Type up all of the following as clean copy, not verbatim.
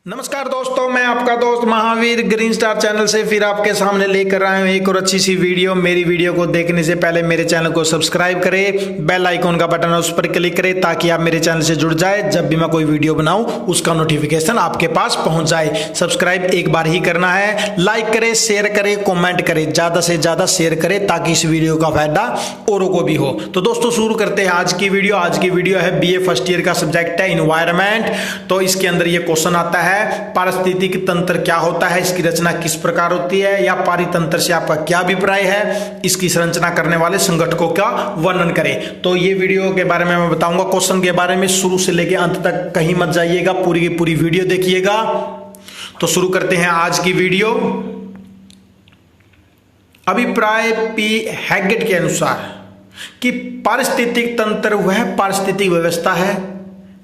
नमस्कार दोस्तों, मैं आपका दोस्त महावीर ग्रीन स्टार चैनल से फिर आपके सामने लेकर आया हूँ एक और अच्छी सी वीडियो। मेरी वीडियो को देखने से पहले मेरे चैनल को सब्सक्राइब करें, बेल आइकॉन का बटन है उस पर क्लिक करें ताकि आप मेरे चैनल से जुड़ जाए। जब भी मैं कोई वीडियो बनाऊं उसका नोटिफिकेशन आपके पास पहुंच जाए। सब्सक्राइब एक बार ही करना है, लाइक करें, शेयर करें, कॉमेंट करें, ज्यादा से ज्यादा शेयर करें ताकि इस वीडियो का फायदा औरों को भी हो। तो दोस्तों शुरू करते हैं आज की वीडियो। आज की वीडियो है BA फर्स्ट ईयर का सब्जेक्ट है इन्वायरमेंट। तो इसके अंदर ये क्वेश्चन आता है पारिस्थितिकी तंत्र क्या होता है, इसकी रचना किस प्रकार होती है, या पारितंत्र से आपका क्या अभिप्राय है, इसकी संरचना करने वाले संगठकों का वर्णन करें। तो ये वीडियो के बारे में मैं बताऊंगा, क्वेश्चन के बारे में शुरू से लेकर अंत तक कहीं मत जाइएगा, पूरी की पूरी वीडियो देखिएगा। तो शुरू करते हैं आज की वीडियो। अभिप्राय P. हैगेट के अनुसार कि पारिस्थितिक तंत्र वह पारिस्थितिक व्यवस्था है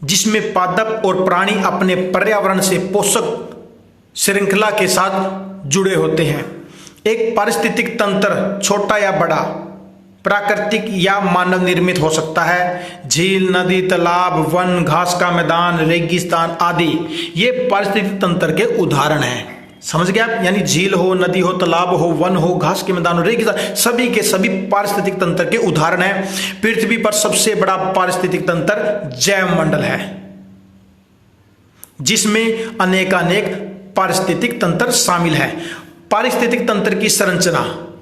जिसमें पादप और प्राणी अपने पर्यावरण से पोषक श्रृंखला के साथ जुड़े होते हैं। एक पारिस्थितिक तंत्र छोटा या बड़ा, प्राकृतिक या मानव निर्मित हो सकता है। झील, नदी, तालाब, वन, घास का मैदान, रेगिस्तान आदि ये पारिस्थितिक तंत्र के उदाहरण हैं। समझ गए आप? यानी झील हो, नदी हो, तालाब हो, वन हो, घास के मैदान हो, रेगिस्तान, सभी के सभी पारिस्थितिक तंत्र के उदाहरण हैं। पृथ्वी पर सबसे बड़ा पारिस्थितिक तंत्र जैव मंडल है जिसमें अनेकानेक पारिस्थितिक तंत्र शामिल है। पारिस्थितिक तंत्र की संरचना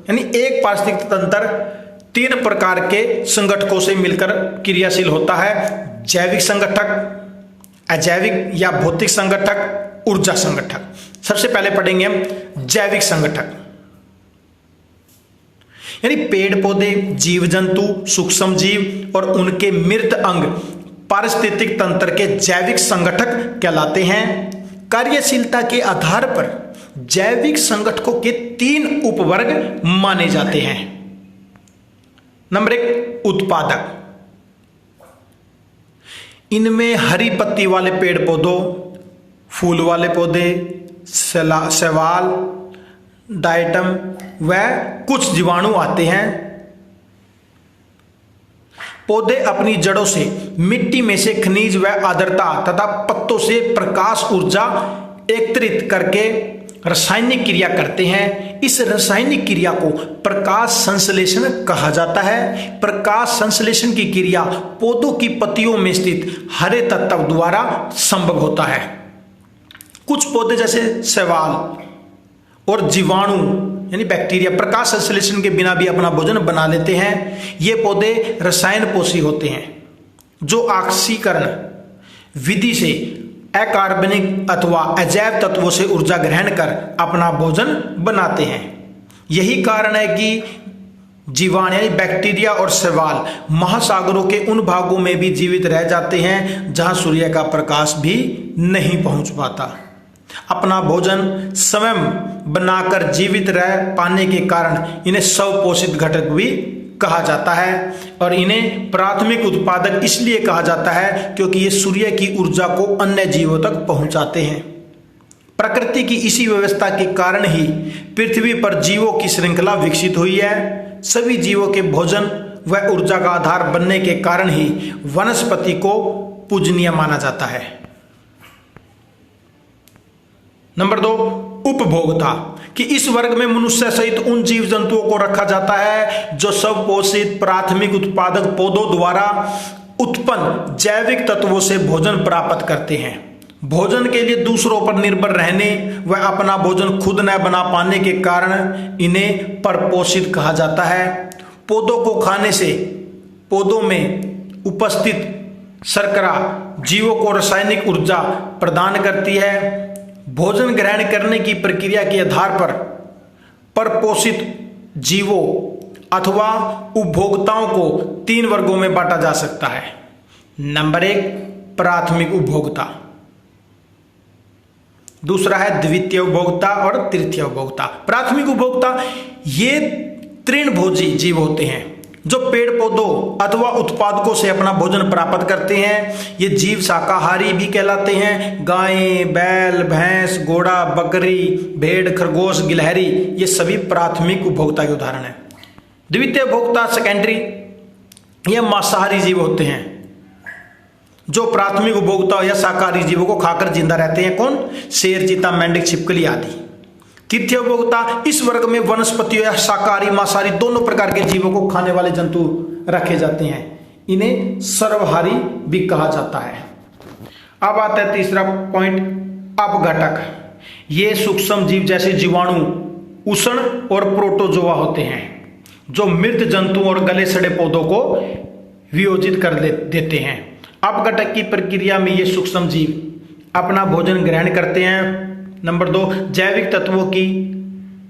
यानी एक पारिस्थितिक तंत्र 3 प्रकार के संगठकों से मिलकर क्रियाशील होता है। जैविक संगठक, अजैविक या भौतिक संगठक, ऊर्जा संगठक। सबसे पहले पढ़ेंगे हम जैविक संगठक, यानी पेड़ पौधे, जीव जंतु, सूक्ष्म जीव और उनके मृत अंग पारिस्थितिक तंत्र के जैविक संगठक कहलाते हैं। कार्यशीलता के आधार पर जैविक संगठकों के 3 उपवर्ग माने जाते हैं। नंबर 1 उत्पादक। इनमें हरी पत्ती वाले पेड़ पौधों, फूल वाले पौधे, शैवाल, डायटम व कुछ जीवाणु आते हैं। पौधे अपनी जड़ों से मिट्टी में से खनिज व आर्द्रता तथा पत्तों से प्रकाश ऊर्जा एकत्रित करके रासायनिक क्रिया करते हैं। इस रासायनिक क्रिया को प्रकाश संश्लेषण कहा जाता है। प्रकाश संश्लेषण की क्रिया पौधों की पत्तियों में स्थित हरे तत्व द्वारा संभव होता है। कुछ पौधे जैसे शैवाल और जीवाणु यानी बैक्टीरिया प्रकाश संश्लेषण के बिना भी अपना भोजन बना लेते हैं। ये पौधे रसायन पोषी होते हैं जो ऑक्सीकरण विधि से अकार्बनिक अथवा अजैव तत्वों से ऊर्जा ग्रहण कर अपना भोजन बनाते हैं। यही कारण है कि जीवाणु यानी बैक्टीरिया और शैवाल महासागरों के उन भागों में भी जीवित रह जाते हैं जहां सूर्य का प्रकाश भी नहीं पहुंच पाता। अपना भोजन स्वयं बनाकर जीवित रह पाने के कारण इन्हें स्वपोषित घटक भी कहा जाता है। और इन्हें प्राथमिक उत्पादक इसलिए कहा जाता है क्योंकि ये सूर्य की ऊर्जा को अन्य जीवों तक पहुंचाते हैं। प्रकृति की इसी व्यवस्था के कारण ही पृथ्वी पर जीवों की श्रृंखला विकसित हुई है। सभी जीवों के भोजन व ऊर्जा का आधार बनने के कारण ही वनस्पति को पूजनीय माना जाता है। नंबर 2 उपभोक्ता, कि इस वर्ग में मनुष्य सहित उन जीव जंतुओं को रखा जाता है जो स्वपोषित प्राथमिक उत्पादक पौधों द्वारा उत्पन्न जैविक तत्वों से भोजन प्राप्त करते हैं। भोजन के लिए दूसरों पर निर्भर रहने व अपना भोजन खुद न बना पाने के कारण इन्हें परपोषित कहा जाता है। पौधों को खाने से पौधों में उपस्थित शर्करा जीवों को रासायनिक ऊर्जा प्रदान करती है। भोजन ग्रहण करने की प्रक्रिया के आधार पर परपोषित जीवों अथवा उपभोक्ताओं को 3 वर्गों में बांटा जा सकता है। नंबर 1 प्राथमिक उपभोक्ता, दूसरा है द्वितीय उपभोक्ता और तृतीय उपभोक्ता। प्राथमिक उपभोक्ता ये तृणभोजी जीव होते हैं जो पेड़ पौधों अथवा उत्पादकों से अपना भोजन प्राप्त करते हैं। ये जीव शाकाहारी भी कहलाते हैं। गायें, बैल, भैंस, घोड़ा, बकरी, भेड़, खरगोश, गिलहरी ये सभी प्राथमिक उपभोक्ता के उदाहरण हैं। द्वितीय उपभोक्ता सेकेंडरी ये मांसाहारी जीव होते हैं जो प्राथमिक उपभोक्ता या शाकाहारी जीवों को खाकर जिंदा रहते हैं। कौन? शेर, चीता, मेंढक, छिपकली आदि। तृतीय उपभोक्ता, इस वर्ग में वनस्पतियों या शाकाहारी मांसाहारी दोनों प्रकार के जीवों को खाने वाले जंतु रखे जाते हैं। इन्हें सर्वहारी भी कहा जाता है। अब आता है तीसरा पॉइंट, अपघटक। ये सूक्ष्म जीव जैसे जीवाणु, उष्ण और प्रोटोजोआ होते हैं जो मृत जंतु और गले सड़े पौधों को वियोजित कर देते हैं। अपघटक की प्रक्रिया में ये सूक्ष्म जीव अपना भोजन ग्रहण करते हैं। नंबर 2, जैविक तत्वों की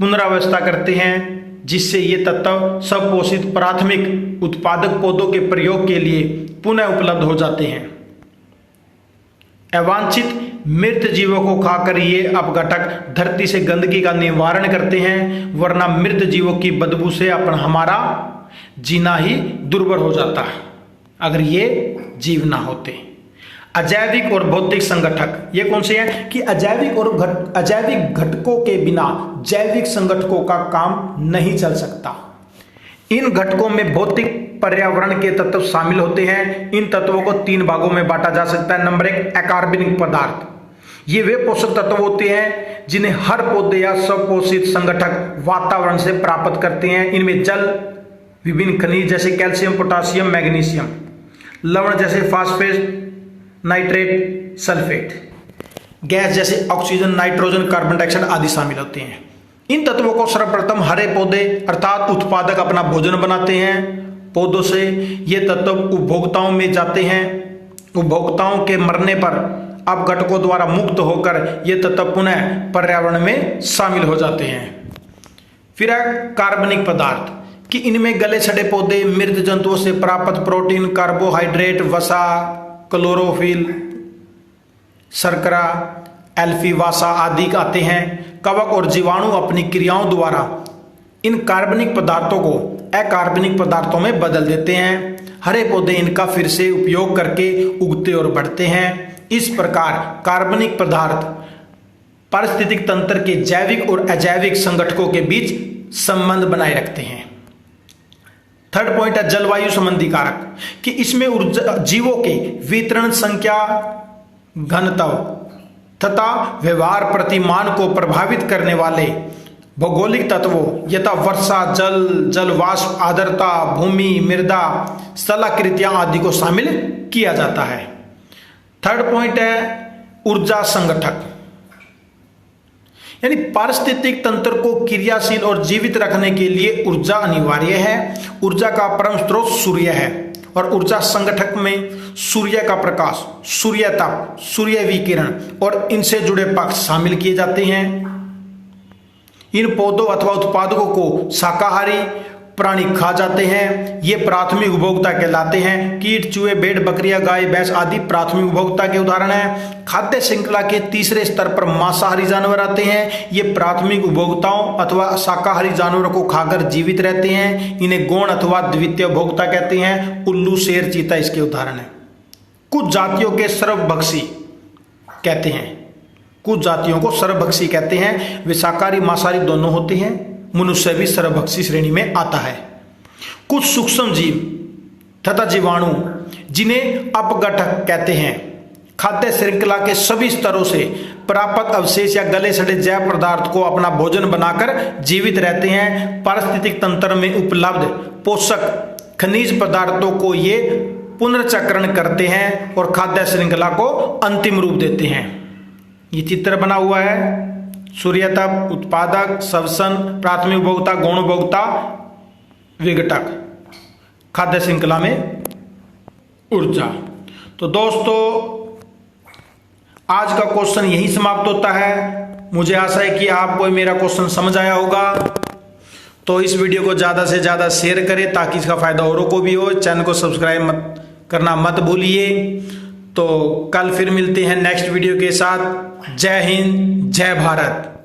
पुनरावस्था करते हैं जिससे ये तत्व स्वपोषित प्राथमिक उत्पादक पौधों के प्रयोग के लिए पुनः उपलब्ध हो जाते हैं। अवांछित मृत जीवों को खाकर ये अपघटक धरती से गंदगी का निवारण करते हैं, वरना मृत जीवों की बदबू से हमारा जीना ही दुर्भर हो जाता है अगर ये जीव ना होते। अजैविक और भौतिक संगठक, ये कौन से हैं कि अजैविक घटकों के बिना जैविक संगठकों का काम नहीं चल सकता। इन घटकों में भौतिक पर्यावरण के तत्व शामिल होते हैं। इन तत्वों को 3 भागों में बांटा जा सकता है। नंबर 1, अकार्बनिक पदार्थ। ये वे पोषक तत्व होते हैं जिन्हें हर पौधे या स्वपोषित संगठक वातावरण से प्राप्त करते हैं। इनमें जल, विभिन्न खनिज जैसे कैल्शियम, पोटासियम, मैग्नीशियम, लवण जैसे फास्फेट, नाइट्रेट, सल्फेट, गैस जैसे ऑक्सीजन, नाइट्रोजन, कार्बन डाइऑक्साइड आदि शामिल होते हैं। इन तत्वों को सर्वप्रथम हरे पौधे अर्थात उत्पादक अपना भोजन बनाते हैं। पौधों से ये तत्व उपभोक्ताओं में जाते हैं। उपभोक्ताओं के मरने पर अपघटकों द्वारा मुक्त होकर ये तत्व पुनः पर्यावरण में शामिल हो जाते हैं। फिर है कार्बनिक पदार्थ कि इनमें गले सड़े पौधे, मृत जंतुओं से प्राप्त प्रोटीन, कार्बोहाइड्रेट, वसा, क्लोरोफिल, शर्करा, एल्फी, वासा आदि आते हैं। कवक और जीवाणु अपनी क्रियाओं द्वारा इन कार्बनिक पदार्थों को अकार्बनिक पदार्थों में बदल देते हैं। हरे पौधे इनका फिर से उपयोग करके उगते और बढ़ते हैं। इस प्रकार कार्बनिक पदार्थ पारिस्थितिक तंत्र के जैविक और अजैविक संगठकों के बीच संबंध बनाए रखते हैं। थर्ड पॉइंट है जलवायु संबंधी कारक कि इसमें ऊर्जा, जीवों के वितरण, संख्या, घनत्व तथा व्यवहार प्रतिमान को प्रभावित करने वाले भौगोलिक तत्वों यथा वर्षा जल, जलवाष्प, आर्द्रता, भूमि, मृदा, स्थलाकृतियां आदि को शामिल किया जाता है। थर्ड पॉइंट है ऊर्जा संगठक, यानी पारिस्थितिक तंत्र को क्रियाशील और जीवित रखने के लिए ऊर्जा अनिवार्य है। ऊर्जा का परम स्रोत सूर्य है और ऊर्जा संगठक में सूर्य का प्रकाश, सूर्य ताप, सूर्य विकिरण और इनसे जुड़े पक्ष शामिल किए जाते हैं। इन पौधों अथवा उत्पादकों को शाकाहारी प्राणी खा जाते हैं। ये प्राथमिक उपभोक्ता कहलाते हैं। कीट, चूहे, भेड़, बकरियां, गाय, भैंस आदि प्राथमिक उपभोक्ता के उदाहरण हैं। खाद्य श्रृंखला के तीसरे स्तर पर मांसाहारी जानवर आते हैं। ये प्राथमिक उपभोक्ताओं अथवा शाकाहारी जानवरों को खाकर जीवित रहते हैं। इन्हें गौण अथवा द्वितीय उपभोक्ता कहते हैं। उल्लू, शेर, चीता इसके उदाहरण हैं। कुछ जातियों के सर्वभक्षी कहते हैं, कुछ जातियों को सर्वभक्षी कहते हैं। वे शाकाहारी मांसाहारी दोनों होते हैं। मनुष्य भी सर्वभक्षी श्रेणी में आता है। कुछ सूक्ष्म जीव तथा जीवाणु जिन्हें अपघटक कहते हैं, खाद्य श्रृंखला के सभी स्तरों से प्राप्त अवशेष या गले सड़े जैव पदार्थ को अपना भोजन बनाकर जीवित रहते हैं। पारिस्थितिक तंत्र में उपलब्ध पोषक खनिज पदार्थों को ये पुनर्चक्रण करते हैं और खाद्य श्रृंखला को अंतिम रूप देते हैं। ये चित्र बना हुआ है। सूर्यताप, उत्पादक, श्वसन, प्राथमिक उपभोक्ता, गौण उपभोक्ता, विघटक, खाद्य श्रृंखला में ऊर्जा। तो दोस्तों आज का क्वेश्चन यही समाप्त होता है। मुझे आशा है कि आपको मेरा क्वेश्चन समझ आया होगा। तो इस वीडियो को ज़्यादा से ज़्यादा शेयर करें ताकि इसका फायदा औरों को भी हो। चैनल को सब्सक्राइब करना मत भूलिए। तो कल फिर मिलते हैं नेक्स्ट वीडियो के साथ। जय हिंद, जय भारत।